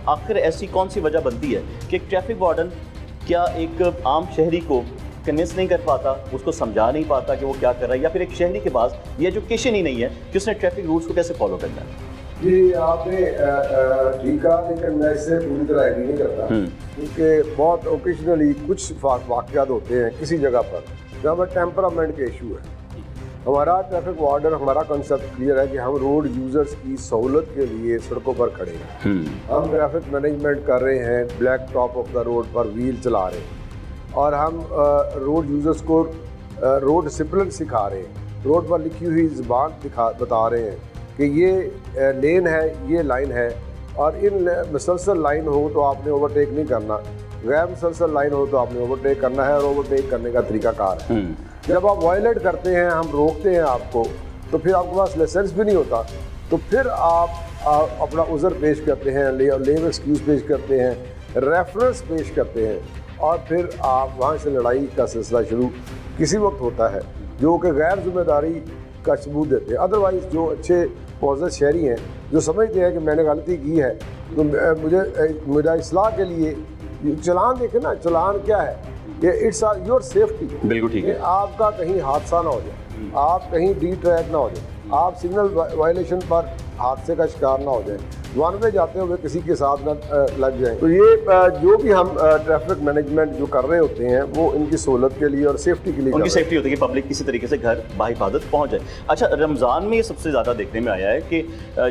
आखिर ऐसी कौन सी वजह बनती है कि ट्रैफिक वार्डन क्या एक आम शहरी को कन्विंस नहीं कर पाता, उसको समझा नहीं पाता कि वो क्या कर रहा है, या फिर एक शहरी के पास ये एजुकेशन ही नहीं है कि उसने ट्रैफिक रूल्स को कैसे फॉलो करना है? जी आपने ठीक कहा, लेकिन मैं इससे पूरी तरह एग्री नहीं करता, क्योंकि बहुत ओकेजनली कुछ वाक़यात होते हैं किसी जगह पर जहाँ पर टेम्परामेंट के इशू है। हमारा ट्रैफिक वार्डन, हमारा कंसेप्ट क्लियर है कि हम रोड यूजर्स की सहूलत के लिए सड़कों पर खड़े हैं। हम ट्रैफिक मैनेजमेंट कर रहे हैं, black top of the road पर व्हील चला रहे हैं, और हम रोड यूजर्स को रोड डिसिप्लिन सिखा रहे हैं, रोड पर लिखी हुई ज़बान बता रहे हैं कि ये लेन है, ये लाइन है, और इन मुसलसल लाइन हो तो आपने ओवरटेक नहीं करना, गैर मुसलसल लाइन हो तो आपने ओवरटेक करना है, और ओवरटेक करने का तरीकाकार है। जब आप वायलेट करते हैं, हम रोकते हैं आपको, तो फिर आपके पास लाइसेंस भी नहीं होता, तो फिर आप अपना उज़र पेश करते हैं, लीव एक्सक्यूज़ पेश करते हैं, रेफरेंस पेश करते हैं, और फिर आप वहाँ से लड़ाई का सिलसिला शुरू किसी वक्त होता है, जो कि गैर जिम्मेदारी का सबूत देते हैं। अदरवाइज़ जो अच्छे पॉजिटिव शहरी हैं, जो समझते हैं कि मैंने गलती की है, तो मुझे इस्लाह के लिए चलान देखें ना, चलान क्या है, ये इट्स योर सेफ्टी। बिल्कुल ठीक है। आपका कहीं हादसा ना हो जाए, आप कहीं डी ट्रैक ना हो जाए, आप सिग्नल वायलेशन पर हादसे का शिकार ना हो जाए, वन वे जाते हुए किसी के साथ ना लग जाए। तो ये जो भी हम ट्रैफिक मैनेजमेंट जो कर रहे होते हैं, वो इनकी सहूलत के लिए और सेफ्टी के लिए, उनकी सेफ्टी होती है कि पब्लिक किसी तरीके से घर बाहिफाजत पहुंच जाए। अच्छा, रमज़ान में ये सबसे ज़्यादा देखने में आया है कि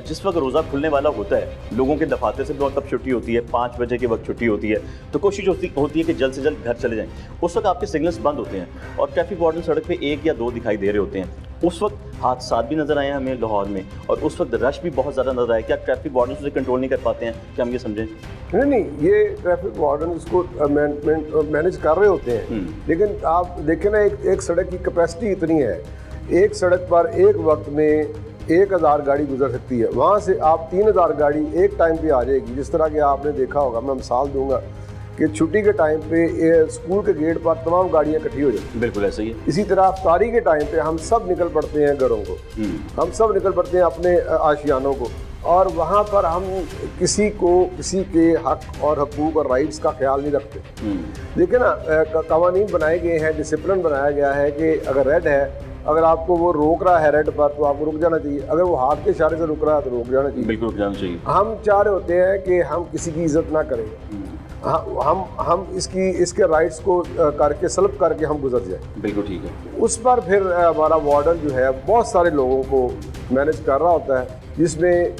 जिस वक्त रोज़ा खुलने वाला होता है, लोगों के दफातर से बहुत तब छुट्टी होती है, 5 बजे के वक्त छुट्टी होती है, तो कोशिश होती है कि जल्द से जल्द घर चले जाएँ। उस वक्त आपके सिग्नल्स बंद होते हैं और ट्रैफिक वार्डन सड़क पर 1 या 2 दिखाई दे रहे होते हैं। उस वक्त हादसा भी नज़र आए हमें लाहौर में, और उस वक्त रश भी बहुत ज़्यादा नजर आया। क्या ट्रैफिक वार्डन उसे कंट्रोल नहीं कर पाते हैं, क्या हम ये समझें? नहीं, ये ट्रैफिक वार्डन इसको मैनेज कर रहे होते हैं, लेकिन आप देखें ना, एक सड़क की कैपेसिटी इतनी है, एक सड़क पर एक वक्त में 1000 गाड़ी गुजर सकती है, वहाँ से आप 3000 गाड़ी एक टाइम पे आ जाएगी। जिस तरह के आपने देखा होगा, मैं मिसाल दूंगा कि छुट्टी के टाइम पे स्कूल के गेट पर तमाम गाड़ियाँ इकट्ठी हो जाती हैं। बिल्कुल ऐसे ही है। इसी तरह अफ्तारी के टाइम पे हम सब निकल पड़ते हैं घरों को, हम सब निकल पड़ते हैं अपने आशियानों को, और वहाँ पर हम किसी के हक और हकूक़ और राइट्स का ख्याल नहीं रखते। देखिए ना, कवानीन बनाए गए हैं, डिसिप्लिन बनाया गया है कि अगर रेड है, अगर आपको वो रोक रहा है रेड पर, तो आपको रुक जाना चाहिए। अगर वो हाथ के इशारे से रुक रहा है तो रुक जाना चाहिए। बिल्कुल रुक जाना चाहिए। हम चाह रहे होते हैं कि हम किसी की इज्जत ना करें, हम इसके राइट्स को करके सल्ब करके हम गुजर जाए। बिल्कुल ठीक है। उस पर फिर हमारा वार्डन जो है बहुत सारे लोगों को मैनेज कर रहा होता है, जिसमें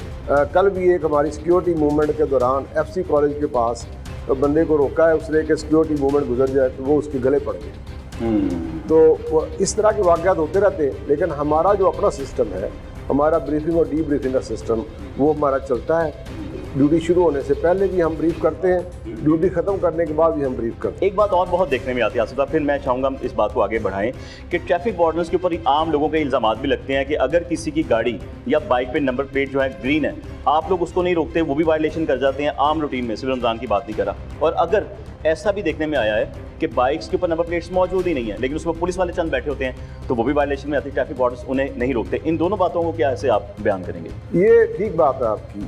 कल भी एक हमारी सिक्योरिटी मूवमेंट के दौरान FC कॉलेज के पास तो बंदे को रोका है उसने कि सिक्योरिटी मूवमेंट गुजर जाए, तो वो उसके गले पड़ गए। तो इस तरह के वाक़यात होते रहते हैं, लेकिन हमारा जो अपना सिस्टम है, हमारा ब्रीफिंग और डी ब्रीफिंग का सिस्टम, वो हमारा चलता है। ड्यूटी शुरू होने से पहले भी हम ब्रीफ करते हैं, ड्यूटी ख़त्म करने के बाद भी हम ब्रीफ करते हैं। एक बात और बहुत देखने में आती है आसिफ साहब, फिर मैं चाहूँगा हम इस बात को आगे बढ़ाएं कि ट्रैफिक वार्डन्स के ऊपर आम लोगों के इल्ज़ामात भी लगते हैं कि अगर किसी की गाड़ी या बाइक पे नंबर प्लेट जो है ग्रीन है, आप लोग उसको नहीं रोकते, वो भी वायलेशन कर जाते हैं आम रूटीन में। सिर्फ रमज़ान की बात नहीं करा। और अगर ऐसा भी देखने में आया है कि बाइक्स के ऊपर नंबर प्लेट्स मौजूद ही नहीं है, लेकिन उसमें पुलिस वाले चंद बैठे होते हैं, तो वो भी वायलेशन में आती है, ट्रैफिक वार्डन्स उन्हें नहीं रोकते। इन दोनों बातों को क्या ऐसे आप बयान करेंगे? ये ठीक बात है आपकी।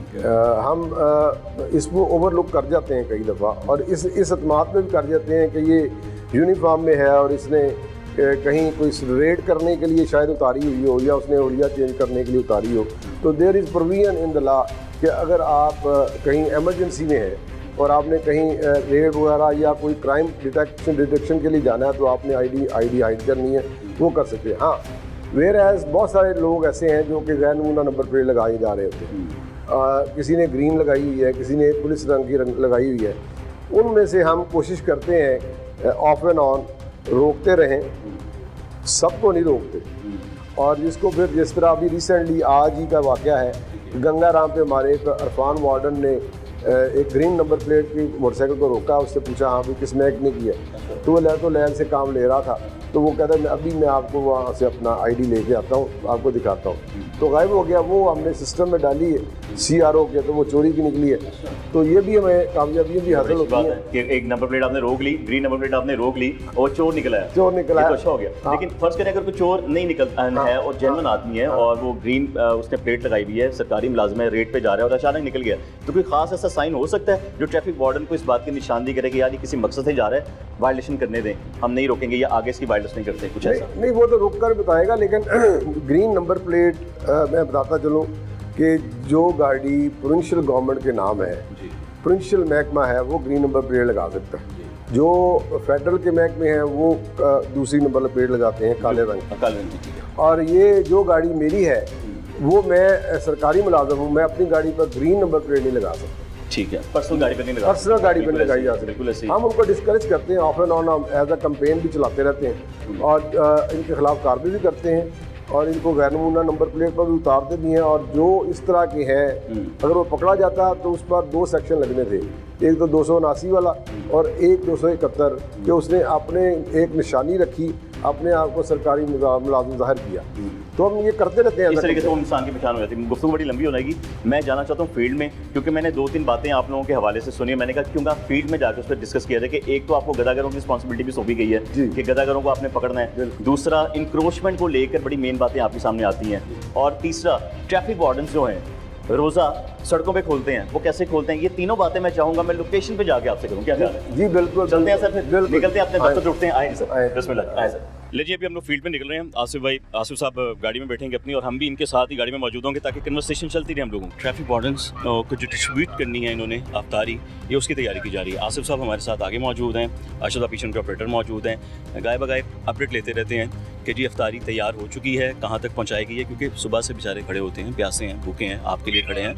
हम इसको ओवरलुक कर जाते हैं कई दफ़ा, और इस अतमाद में भी कर जाते हैं कि ये यूनिफॉर्म में है और इसने कहीं कोई रेड करने के लिए शायद उतारी हुई हो, या उसने हुलिया चेंज करने के लिए उतारी हो। तो there is provision in the law कि अगर आप कहीं एमरजेंसी में है और आपने कहीं रेड वगैरह या कोई क्राइम डिटेक्शन के लिए जाना है, तो आपने आईडी हाइड करनी है, वो कर सकते हैं। हाँ, वेयर एज बहुत सारे लोग ऐसे हैं जो कि गैर नमूना नंबर प्लेट लगाए जा रहे होते हैं। किसी ने ग्रीन लगाई हुई है, किसी ने पुलिस रंग की लगाई हुई है। उनमें से हम कोशिश करते हैं ऑफ एंड ऑन रोकते रहें, सबको नहीं रोकते। और जिसको फिर जिस तरह अभी रिसेंटली आज ही का वाक़या है, गंगाराम पे हमारे एक अरफान वार्डन ने एक ग्रीन नंबर प्लेट की मोटरसाइकिल को रोका, उससे पूछा हाँ भी किस मैक ने किया, तो वो लैन से काम ले रहा था, तो वो कहता है मैं आपको वहाँ से अपना आईडी लेके आता हूँ, आपको दिखाता हूँ। तो गायब हो गया, वो हमने सिस्टम में डाली है CRO के, तो वो चोरी की निकली है। तो ये भी हमें कामयाबियाँ भी हासिल होती है कि एक नंबर प्लेट आपने रोक ली, ग्रीन नंबर प्लेट आपने रोक ली और चोर निकला है, चोर निकला ये है। तो अच्छा हो गया। हाँ। लेकिन फर्ज करें अगर कोई चोर नहीं निकलता है और जेन्युइन आदमी है और वो ग्रीन उसने प्लेट लगाई हुई है, सरकारी मुलाजिम है, रेट पे जा रहा है और अचानक निकल गया, तो कोई खास ऐसा साइन हो सकता है जो ट्रैफिक वार्डन को इस बात की निशानदेही करे कि यार ये किसी मकसद से जा रहा है, वायलेशन करने दें, हम नहीं रोकेंगे या आगे इसकी वायलेशन नहीं करते, कुछ ऐसा? नहीं, वो तो रुक कर बताएगा, लेकिन ग्रीन नंबर प्लेट मैं बताता चलूँ कि जो गाड़ी प्रोविंशियल गवर्नमेंट के नाम है, प्रोविंशियल महकमा है, वो ग्रीन नंबर प्लेट लगा सकता है। जो फेडरल के महकमे हैं वो दूसरी नंबर प्लेट लगाते हैं काले रंग की। और ये जो गाड़ी मेरी है वो मैं सरकारी मुलाजिम हूँ, मैं अपनी गाड़ी पर ग्रीन नंबर प्लेट नहीं लगा सकता। ठीक है, पर्सनल गाड़ी पर नहीं लगा, पर्सनल गाड़ी पर नहीं लगाई जा सकती। बिल्कुल ऐसे ही। हम उनको डिस्करेज करते हैं, off and on as a campaign भी चलाते रहते हैं और इनके खिलाफ कार्रवाई भी करते हैं और इनको गैर नमूना नंबर प्लेट पर भी उतारते भी हैं। और जो इस तरह के हैं, अगर वो पकड़ा जाता तो उस पर 2 सेक्शन लगने थे, एक तो 279 वाला और एक 271, कि उसने अपने एक निशानी रखी, अपने आप को सरकारी मुलाजिम जाहिर किया। तो हम ये करते रहते हैं। इस तरीके से वो इंसान की पहचान हो जाती है। गुफ्तगू बड़ी लंबी हो जाएगी, मैं जाना चाहता हूँ फील्ड में, क्योंकि मैंने 2-3 बातें आप लोगों के हवाले से सुनी। मैंने कहा क्योंकि आप फील्ड में जाकर उस पर डिस्कस किया था कि एक तो आपको गदागरों की रिस्पॉन्सिबिलिटी भी सौंपी गई है कि गदागरों को आपने पकड़ना है, दूसरा इंक्रोचमेंट को लेकर बड़ी मेन बातें आपके सामने आती हैं, और तीसरा ट्रैफिक वार्डन्स जो हैं रोज़ा सड़कों पे खोलते हैं, वो कैसे खोलते हैं, ये तीनों बातें मैं चाहूँगा मैं लोकेशन पे जाके आपसे करूँ, क्या ख्याल है? जी बिल्कुल, चलते हैं सर, फिर निकलते हैं, अपने दफ्तर जुड़ते हैं। आए सर, आए। बिस्मिल्लाह, आए सर। लीजिए, अभी हम लोग फील्ड में निकल रहे हैं। आसिफ साहब गाड़ी में बैठेंगे अपनी और हम भी इनके साथ ही गाड़ी में मौजूद होंगे ताकि कन्वर्सेशन चलती रहे हम लोगों को। ट्रैफिक वार्डन्स को जो डिस्ट्रीब्यूट करनी है इन्होंने अफ्तारी, ये उसकी तैयारी की जा रही है। आसिफ साहब हमारे साथ आगे मौजूद हैं, अरशद पीछे उनके ऑपरेटर मौजूद हैं। गाय बगाए अपडेट लेते रहते हैं कि जी अफ्तारी तैयार हो चुकी है, कहाँ तक पहुँचाई गई है, क्योंकि सुबह से बेचारे खड़े होते हैं, प्यासे हैं, भूखे हैं, आपके लिए खड़े हैं,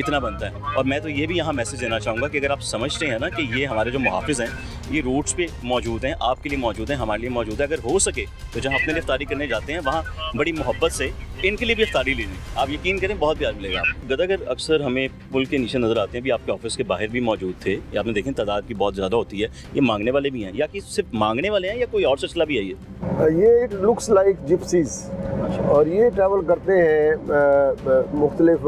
इतना बनता है। और मैं तो ये भी यहाँ मैसेज देना चाहूँगा कि अगर आप समझते हैं ना कि ये हमारे जो मुहाफिज हैं ये रोड्स पे मौजूद हैं, आपके लिए मौजूद हैं, हमारे लिए मौजूद है, अगर हो सके तो जहाँ अपने लिए इफ्तारी करने जाते हैं वहाँ बड़ी मोहब्बत से इनके लिए भी इफ्तारी ले लें। आप यकीन करें बहुत प्यार मिलेगा आपको। गदागर अक्सर हमें पुल के नीचे नज़र आते हैं, भी आपके ऑफिस के बाहर भी मौजूद थे, या आपने देखें तादाद की बहुत ज़्यादा होती है। ये मांगने वाले भी हैं या कि सिर्फ मांगने वाले हैं या कोई और सिलसिला भी है? ये इट लुक्स लाइक जिप्सीज, और ये ट्रैवल करते हैं मुख्तलिफ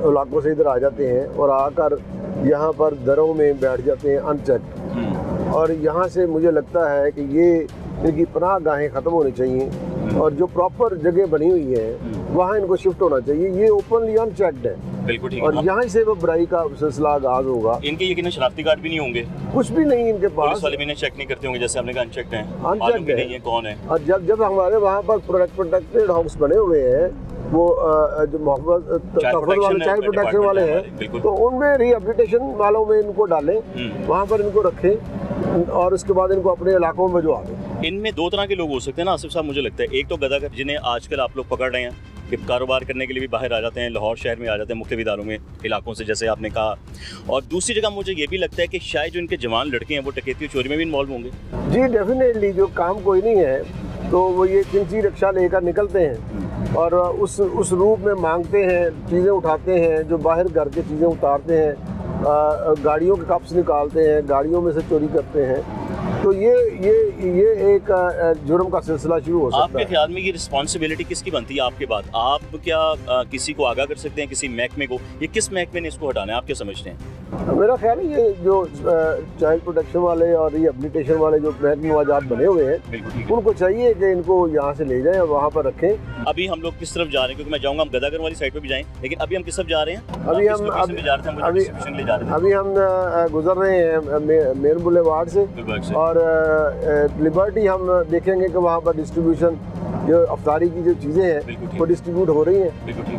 इलाकों से, इधर आ जाते हैं और आकर यहाँ पर दरों में बैठ जाते हैं अनचेक्ड। और यहाँ से मुझे लगता है कि ये इनकी पनाह गाहें ख़त्म होनी चाहिए और जो प्रॉपर जगह बनी हुई है वहाँ इनको शिफ्ट होना चाहिए। ये ओपनली अनचेक्ड है, बिल्कुल ठीक और यहाँ से वो बुराई का सिलसिला आगाज होगा। इनके यकीन शनाख्ती कार्ड भी नहीं होंगे, कुछ भी नहीं इनके पास, पुलिस वाले भी इन्हें चेक नहीं करते होंगे, जैसे हमने कहा अनचेक्ड हैं, अनचेक्ड नहीं है कौन है। और जब हमारे वहाँ पर प्रोटेक्टेड हाउस बने हुए हैं, वो जो मोहब्बत चाइल्ड प्रोटेक्शन वाले हैं, तो उनमें रिहेबिलिटेशन वालों में इनको डालें, वहाँ पर इनको रखें और उसके बाद इनको अपने इलाकों में भिजवा दें। इनमें 2 तरह के लोग हो सकते हैं ना आसिफ साहब, मुझे लगता है। एक तो गदागर जिन्हें आजकल आप लोग पकड़ रहे हैं कि कारोबार करने के लिए भी बाहर आ जाते हैं, लाहौर शहर में आ जाते हैं, मुख्तलिफ इदारों में, इलाकों से, जैसे आपने कहा। और दूसरी जगह मुझे ये भी लगता है कि शायद जो इनके जवान लड़के हैं वो डकैती और चोरी में भी इन्वॉल्व होंगे। जी डेफिनेटली, जो काम कोई नहीं है तो वो ये किंची रिक्शा लेकर निकलते हैं और उस रूप में मांगते हैं, चीज़ें उठाते हैं, जो बाहर घर के चीज़ें उतारते हैं, गाड़ियों के कप्स निकालते हैं, गाड़ियों में से चोरी करते हैं। तो ये एक जुर्म का सिलसिला शुरू हो सकता है। आपके ख्याल में ये रिस्पॉन्सिबिलिटी किसकी बनती है आपके बाद? आप क्या किसी को आगाह कर सकते हैं, किसी महकमे को? ये किस महकमे ने इसको हटाना है, आप क्या समझते हैं? मेरा ख्याल है ये जो चाइल्ड प्रोटेक्शन वाले और रिहेबिलिटेशन वाले जो महकमे बने हुए हैं, उनको चाहिए कि इनको यहाँ से ले जाएं और वहाँ पर रखें। अभी हम लोग किस तरफ जा रहे हैं, क्योंकि मैं जाऊँगा हम गदागर वाली साइड पे भी जाएं, लेकिन अभी हम किस तरफ जा रहे हैं? अभी हम गुजर रहे हैं मेन बुलेवार्ड से और लिबर्टी। हम देखेंगे कि वहाँ पर डिस्ट्रीब्यूशन, जो अफ्तारी की जो चीज़ें हैं वो डिस्ट्रीब्यूट हो रही हैं।